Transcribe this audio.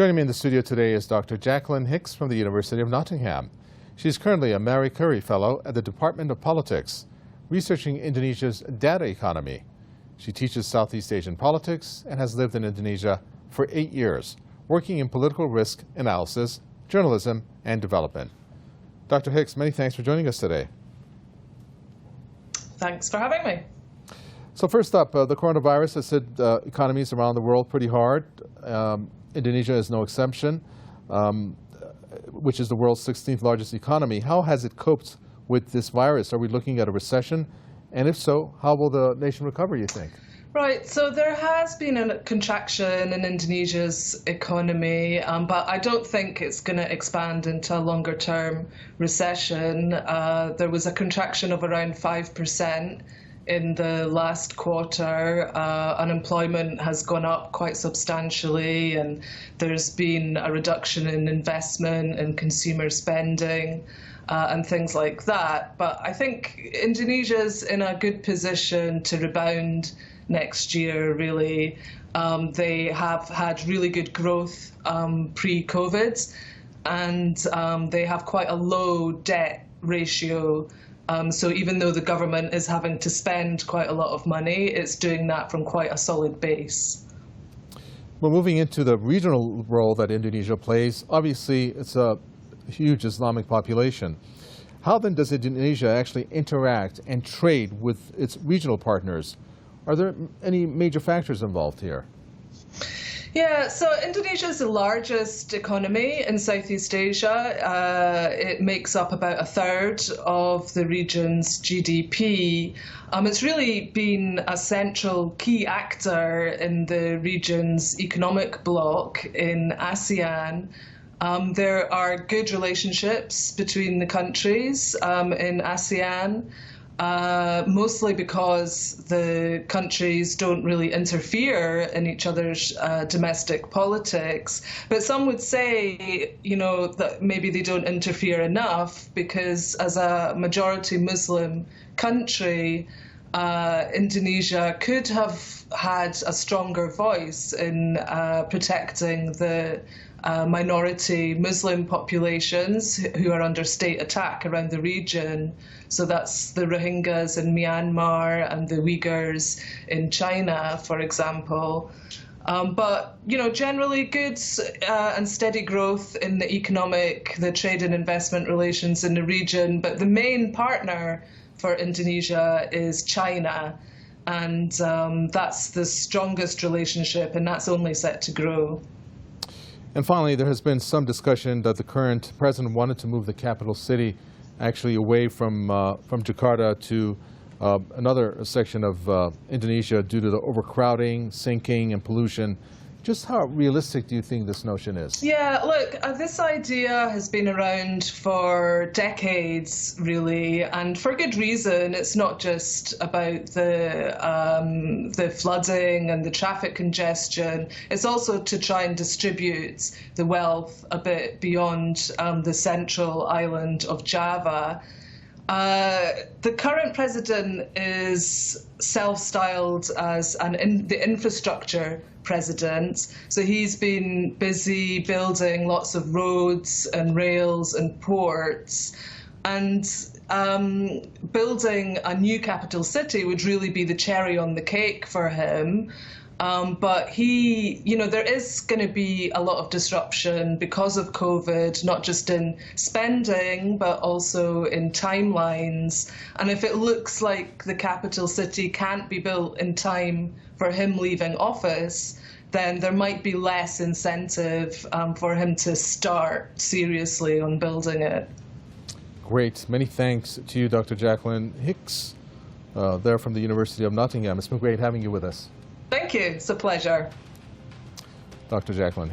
Joining me in the studio today is Dr. Jacqueline Hicks from the University of Nottingham. She's currently a Marie Curie Fellow at the Department of Politics, researching Indonesia's data economy. She teaches Southeast Asian politics and has lived in Indonesia for 8 years, working in political risk analysis, journalism, and development. Dr. Hicks, many thanks for joining us today. Thanks for having me. So first up, the coronavirus has hit economies around the world pretty hard. Indonesia is no exception, which is the world's 16th largest economy. How has it coped with this virus? Are we looking at a recession? And if so, how will the nation recover, you think? Right, so there has been a contraction in Indonesia's economy, but I don't think it's going to expand into a longer-term recession. There was a contraction of around 5% in the last quarter. Unemployment has gone up quite substantially, and there's been a reduction in investment and consumer spending and things like that. But I think Indonesia's in a good position to rebound next year, really. They have had really good growth pre-COVID, and they have quite a low debt ratio. So even though the government is having to spend quite a lot of money, it's doing that from quite a solid base. Well, moving into the regional role that Indonesia plays, obviously it's a huge Islamic population. How then does Indonesia actually interact and trade with its regional partners? Are there any major factors involved here? Yeah, so Indonesia is the largest economy in Southeast Asia. It makes up about a third of the region's GDP. It's really been a central key actor in the region's economic bloc in ASEAN. There are good relationships between the countries in ASEAN. Mostly because the countries don't really interfere in each other's domestic politics. But some would say, that maybe they don't interfere enough because as a majority Muslim country, Indonesia could have had a stronger voice in protecting the minority Muslim populations who are under state attack around the region. So that's the Rohingyas in Myanmar and the Uyghurs in China, for example. But, generally good and steady growth in the trade and investment relations in the region. But the main partner for Indonesia is China. And that's the strongest relationship, and that's only set to grow. And finally, there has been some discussion that the current president wanted to move the capital city actually away from Jakarta to another section of Indonesia due to the overcrowding, sinking, and pollution. Just how realistic do you think this notion is? Yeah, look, this idea has been around for decades, really, and for good reason. It's not just about the flooding and the traffic congestion. It's also to try and distribute the wealth a bit beyond the central island of Java. The current president is self-styled as the infrastructure president. So he's been busy building lots of roads and rails and ports. And building a new capital city would really be the cherry on the cake for him. But there is going to be a lot of disruption because of COVID, not just in spending, but also in timelines. And if it looks like the capital city can't be built in time for him leaving office, then there might be less incentive for him to start seriously on building it. Great. Many thanks to you, Dr. Jacqueline Hicks, there from the University of Nottingham. It's been great having you with us. Thank you. It's a pleasure. Dr. Jacqueline.